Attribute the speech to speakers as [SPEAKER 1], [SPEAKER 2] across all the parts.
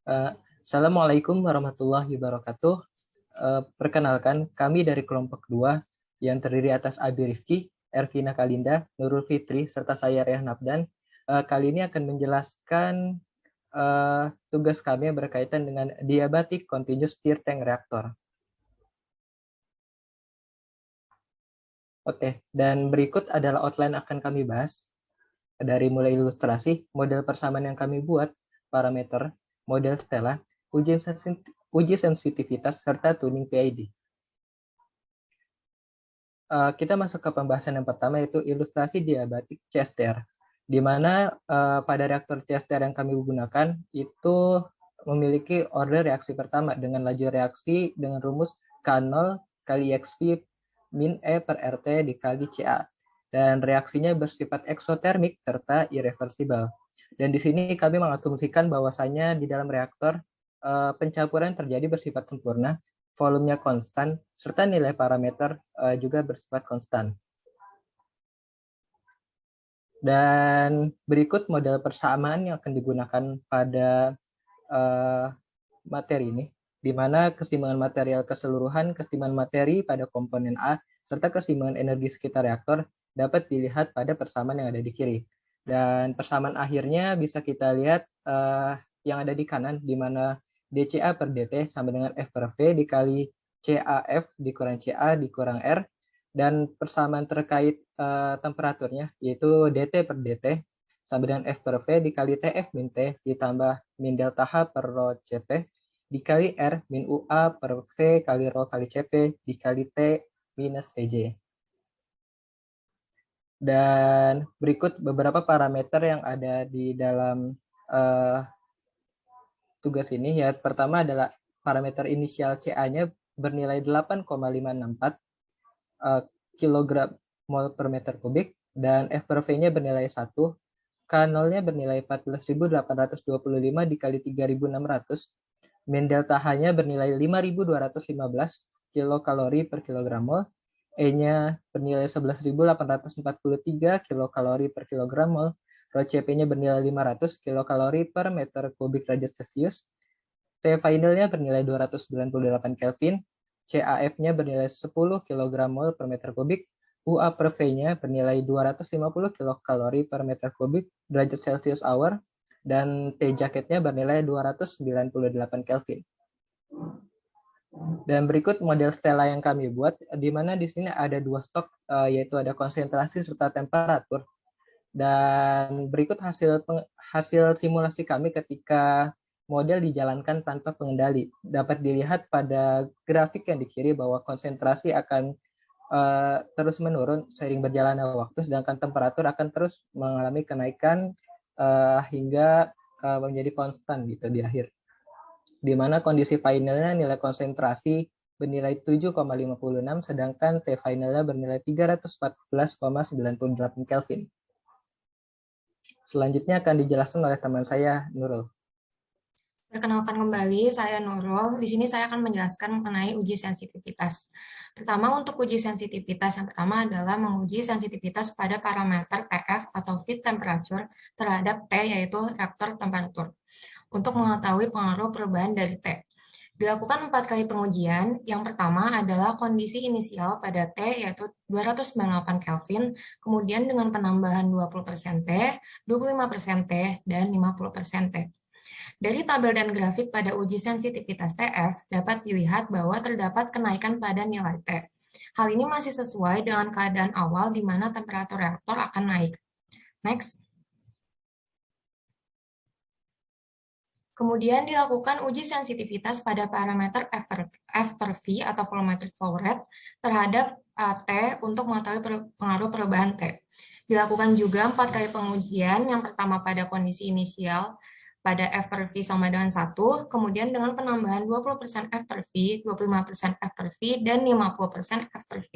[SPEAKER 1] Assalamualaikum warahmatullahi wabarakatuh. Perkenalkan, kami dari kelompok 2 yang terdiri atas Abi Rifki, Ervina Kalinda, Nurul Fitri, serta saya Rehan Abdan. Kali ini akan menjelaskan tugas kami yang berkaitan dengan Diabatic Continuous Stir Tank Reactor. Oke, dan berikut adalah outline akan kami bahas. Dari mulai ilustrasi, model persamaan yang kami buat, parameter, model Stella, uji sensitivitas, serta tuning PID. Kita masuk ke pembahasan yang pertama, yaitu ilustrasi diabatic CSTR, di mana pada reaktor CSTR yang kami gunakan itu memiliki order reaksi pertama dengan laju reaksi dengan rumus K0 kali XP min E per RT dikali CA. Dan reaksinya bersifat eksotermik serta irreversibel. Dan di sini kami mengasumsikan bahwasanya di dalam reaktor pencampuran terjadi bersifat sempurna, volumenya konstan, serta nilai parameter juga bersifat konstan. Dan berikut model persamaan yang akan digunakan pada materi ini, di mana keseimbangan material keseluruhan, keseimbangan materi pada komponen A, serta keseimbangan energi sekitar reaktor dapat dilihat pada persamaan yang ada di kiri. Dan persamaan akhirnya bisa kita lihat yang ada di kanan, di mana dCA per dt sama dengan F per V dikali CAF dikurang CA dikurang R, dan persamaan terkait temperaturnya yaitu dt per dt sama dengan F per V dikali TF min T ditambah min delta H per rho Cp dikali R min UA per V kali rho kali Cp dikali T minus Tj. Dan berikut beberapa parameter yang ada di dalam tugas ini. Ya, pertama adalah parameter inisial CA-nya bernilai 8,564 kg mol per meter kubik, dan F per V-nya bernilai 1, K0-nya bernilai 14.825 dikali 3.600, min delta H-nya bernilai 5.215 kilokalori per kilogram mol, E-nya bernilai 11.843 kilokalori per kilogram mol, rho Cp-nya bernilai 500 kilokalori per meter kubik derajat Celcius, T finalnya bernilai 298 Kelvin, CAF-nya bernilai 10 kg mol per meter kubik, UA per V-nya bernilai 250 kilokalori per meter kubik derajat Celcius hour, dan T jaketnya bernilai 298 Kelvin. Dan berikut model Stella yang kami buat, di mana di sini ada dua stok, yaitu ada konsentrasi serta temperatur. Dan berikut hasil simulasi kami ketika model dijalankan tanpa pengendali. Dapat dilihat pada grafik yang di kiri bahwa konsentrasi akan terus menurun seiring berjalannya waktu, sedangkan temperatur akan terus mengalami kenaikan hingga menjadi konstan gitu di akhir. Di mana kondisi finalnya nilai konsentrasi bernilai 7,56, sedangkan T finalnya bernilai 314,98 Kelvin. Selanjutnya akan dijelaskan oleh teman saya, Nurul.
[SPEAKER 2] Perkenalkan kembali, saya Nurul. Di sini saya akan menjelaskan mengenai uji sensitivitas. Pertama, untuk uji sensitivitas yang pertama adalah menguji sensitivitas pada parameter TF atau feed temperature terhadap T, yaitu reaktor temperatur, untuk mengetahui pengaruh perubahan dari T. Dilakukan 4 kali pengujian. Yang pertama adalah kondisi inisial pada T, yaitu 298 Kelvin, kemudian dengan penambahan 20% T, 25% T, dan 50% T. Dari tabel dan grafik pada uji sensitivitas TF, dapat dilihat bahwa terdapat kenaikan pada nilai T. Hal ini masih sesuai dengan keadaan awal di mana temperatur reaktor akan naik. Next. Kemudian dilakukan uji sensitivitas pada parameter F per V atau volumetric flow rate terhadap T untuk mengetahui pengaruh perubahan T. Dilakukan juga 4 kali pengujian, yang pertama pada kondisi inisial pada F per V sama dengan 1, kemudian dengan penambahan 20% F per V, 25% F per V, dan 50% F per V.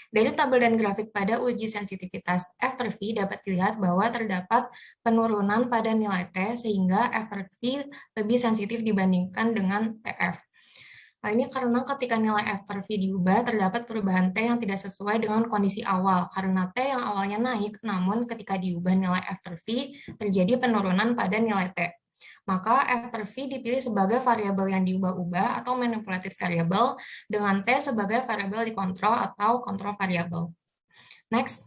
[SPEAKER 2] Dari tabel dan grafik pada uji sensitivitas F per V dapat dilihat bahwa terdapat penurunan pada nilai T sehingga F per V lebih sensitif dibandingkan dengan TF. Hal ini karena ketika nilai F per V diubah, terdapat perubahan T yang tidak sesuai dengan kondisi awal, karena T yang awalnya naik, namun ketika diubah nilai F per V, terjadi penurunan pada nilai T. Maka F per V dipilih sebagai variabel yang diubah-ubah atau manipulated variable dengan T sebagai variabel dikontrol atau kontrol variabel. Next.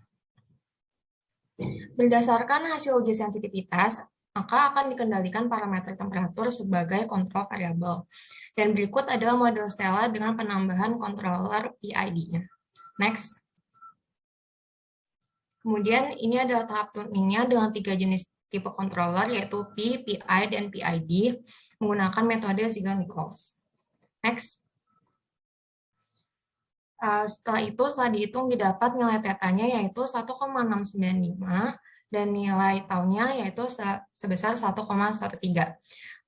[SPEAKER 2] Berdasarkan hasil uji sensitivitas, maka akan dikendalikan parameter temperatur sebagai kontrol variabel. Dan berikut adalah model Stella dengan penambahan controller PID-nya. Next. Kemudian ini adalah tahap tuningnya dengan 3 jenis tipe controller, yaitu P, PI, dan PID, menggunakan metode Ziegler-Nichols. Next. Setelah dihitung didapat nilai tetanya yaitu 1,695 dan nilai taunya yaitu sebesar 1,13.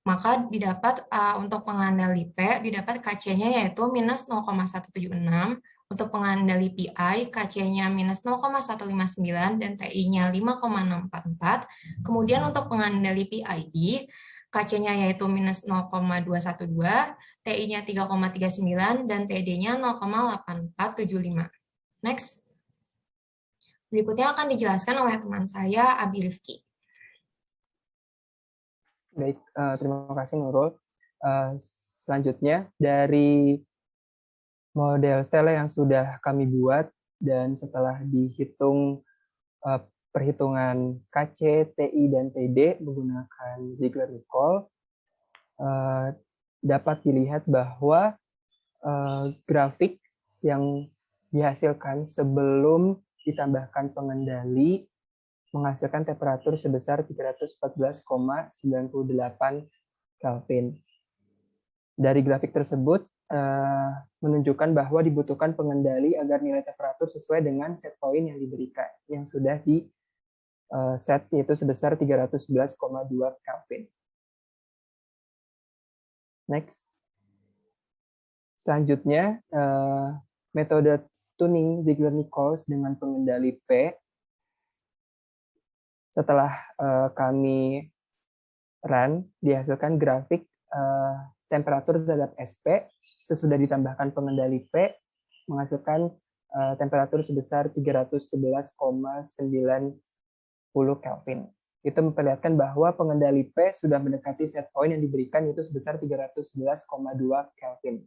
[SPEAKER 2] Maka didapat untuk pengandali P, didapat KC-nya yaitu minus 0,176, untuk pengandali PI, KC-nya minus 0,159 dan TI-nya 5,644. Kemudian untuk pengandali PID, KC-nya yaitu minus 0,212, TI-nya 3,39, dan TD-nya 0,8475. Next. Berikutnya akan dijelaskan oleh teman saya, Abi Rifki.
[SPEAKER 1] Baik, terima kasih Nurul. Selanjutnya, dari model Stella yang sudah kami buat, dan setelah dihitung perhitungan KC, TI, dan TD menggunakan Ziegler-Nichols, dapat dilihat bahwa grafik yang dihasilkan sebelum ditambahkan pengendali menghasilkan temperatur sebesar 314,98 Kelvin. Dari grafik tersebut menunjukkan bahwa dibutuhkan pengendali agar nilai temperatur sesuai dengan set point yang diberikan, yang sudah di set yaitu sebesar 311,2 Kelvin. Next. Selanjutnya, metode tuning Ziegler-Nichols dengan pengendali P. Setelah kami run, dihasilkan grafik temperatur terhadap SP sesudah ditambahkan pengendali P, menghasilkan temperatur sebesar 311,90 Kelvin. Itu memperlihatkan bahwa pengendali P sudah mendekati set point yang diberikan, yaitu sebesar 311,2 Kelvin.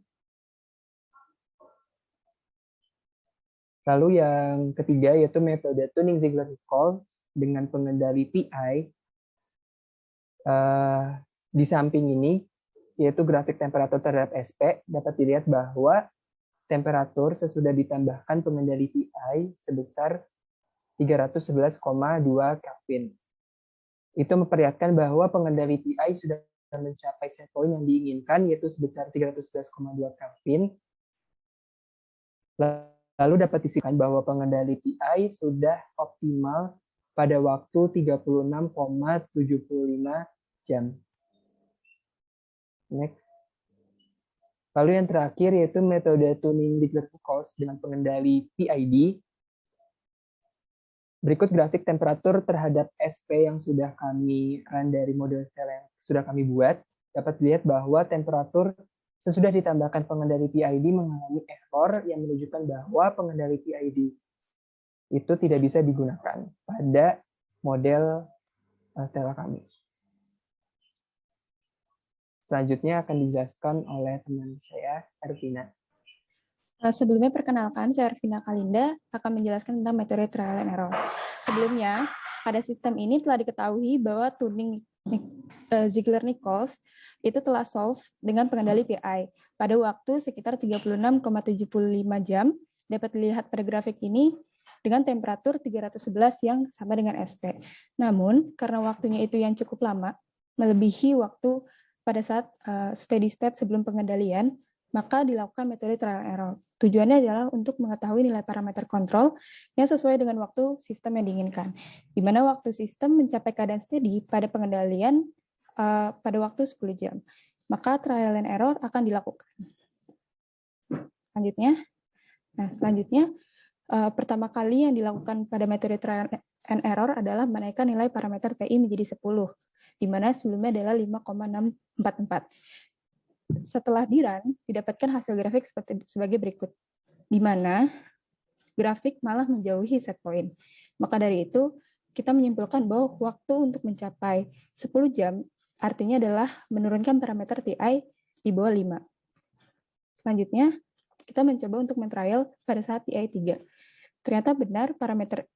[SPEAKER 1] Lalu yang ketiga yaitu metode tuning Ziegler-Nichols dengan pengendali PI. Di samping ini yaitu grafik temperatur terhadap SP, dapat dilihat bahwa temperatur sesudah ditambahkan pengendali PI sebesar 311,2 Kelvin. Itu memperlihatkan bahwa pengendali PI sudah mencapai set point yang diinginkan, yaitu sebesar 311,2 Kelvin. Lalu dapat disimpulkan bahwa pengendali PI sudah optimal pada waktu 36,75 jam. Next. Lalu yang terakhir yaitu metode tuning Ziegler-Nichols dengan pengendali PID. Berikut grafik temperatur terhadap SP yang sudah kami run dari model Stella yang sudah kami buat. Dapat dilihat bahwa temperatur sesudah ditambahkan pengendali PID mengalami error yang menunjukkan bahwa pengendali PID itu tidak bisa digunakan pada model Stella kami. Selanjutnya akan dijelaskan oleh teman saya, Ervina.
[SPEAKER 3] Sebelumnya perkenalkan, saya Ervina Kalinda akan menjelaskan tentang metode trial and error. Sebelumnya, pada sistem ini telah diketahui bahwa tuning Ziegler-Nichols itu telah solve dengan pengendali PI pada waktu sekitar 36,75 jam. Dapat dilihat pada grafik ini dengan temperatur 311 yang sama dengan SP. Namun, karena waktunya itu yang cukup lama, melebihi waktu pada saat steady state sebelum pengendalian, maka dilakukan metode trial and error. Tujuannya adalah untuk mengetahui nilai parameter kontrol yang sesuai dengan waktu sistem yang diinginkan, di mana waktu sistem mencapai keadaan steady pada pengendalian pada waktu 10 jam. Maka trial and error akan dilakukan. Selanjutnya, pertama kali yang dilakukan pada metode trial and error adalah menaikkan nilai parameter TI menjadi 10, di mana sebelumnya adalah 5,644. Setelah di-run, didapatkan hasil grafik sebagai berikut, di mana grafik malah menjauhi set point. Maka dari itu, kita menyimpulkan bahwa waktu untuk mencapai 10 jam artinya adalah menurunkan parameter TI di bawah 5. Selanjutnya, kita mencoba untuk men-trial pada saat TI 3. Ternyata benar parameter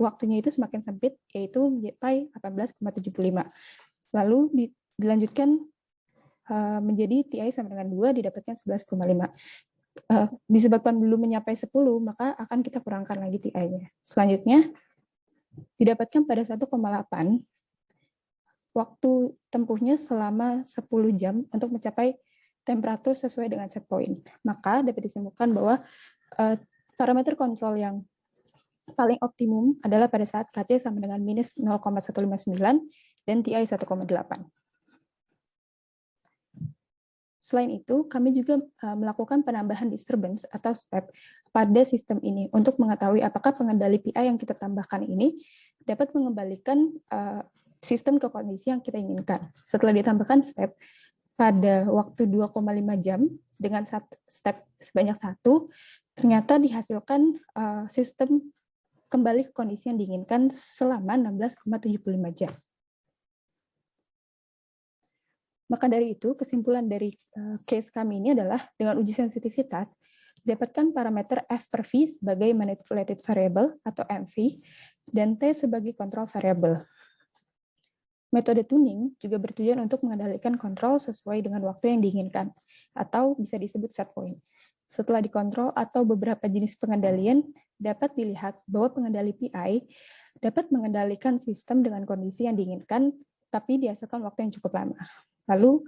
[SPEAKER 3] waktunya itu semakin sempit, yaitu mencapai 18,75. Lalu dilanjutkan menjadi TI sama dengan 2, didapatkan 11,5. Disebabkan belum mencapai 10, maka akan kita kurangkan lagi TI-nya. Selanjutnya, didapatkan pada 1,8, waktu tempuhnya selama 10 jam untuk mencapai temperatur sesuai dengan set point. Maka dapat disimpulkan bahwa parameter kontrol yang paling optimum adalah pada saat KC sama dengan minus 0,159 dan TI 1,8. Selain itu, kami juga melakukan penambahan disturbance atau step pada sistem ini untuk mengetahui apakah pengendali PI yang kita tambahkan ini dapat mengembalikan sistem ke kondisi yang kita inginkan. Setelah ditambahkan step pada waktu 2,5 jam dengan step sebanyak 1, ternyata dihasilkan sistem kembali ke kondisi yang diinginkan selama 16,75 jam. Maka dari itu, kesimpulan dari case kami ini adalah dengan uji sensitivitas, dapatkan parameter F per V sebagai manipulated variable atau MV, dan T sebagai control variable. Metode tuning juga bertujuan untuk mengendalikan kontrol sesuai dengan waktu yang diinginkan, atau bisa disebut set point. Setelah dikontrol atau beberapa jenis pengendalian, dapat dilihat bahwa pengendali PI dapat mengendalikan sistem dengan kondisi yang diinginkan, tapi dihasilkan waktu yang cukup lama. Lalu,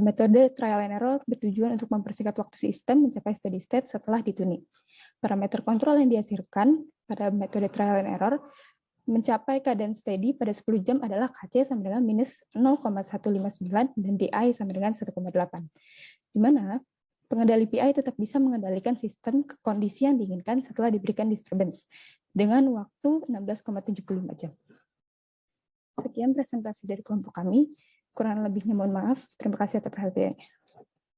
[SPEAKER 3] metode trial and error bertujuan untuk mempersingkat waktu sistem mencapai steady state setelah dituning. Parameter kontrol yang dihasilkan pada metode trial and error mencapai keadaan steady pada 10 jam adalah KC sama dengan minus 0,159 dan TI sama dengan 1,8. Di mana pengendali PI tetap bisa mengendalikan sistem ke kondisi yang diinginkan setelah diberikan disturbance dengan waktu 16,75 jam. Sekian presentasi dari kelompok kami. Kurang lebihnya mohon maaf. Terima kasih atas perhatiannya.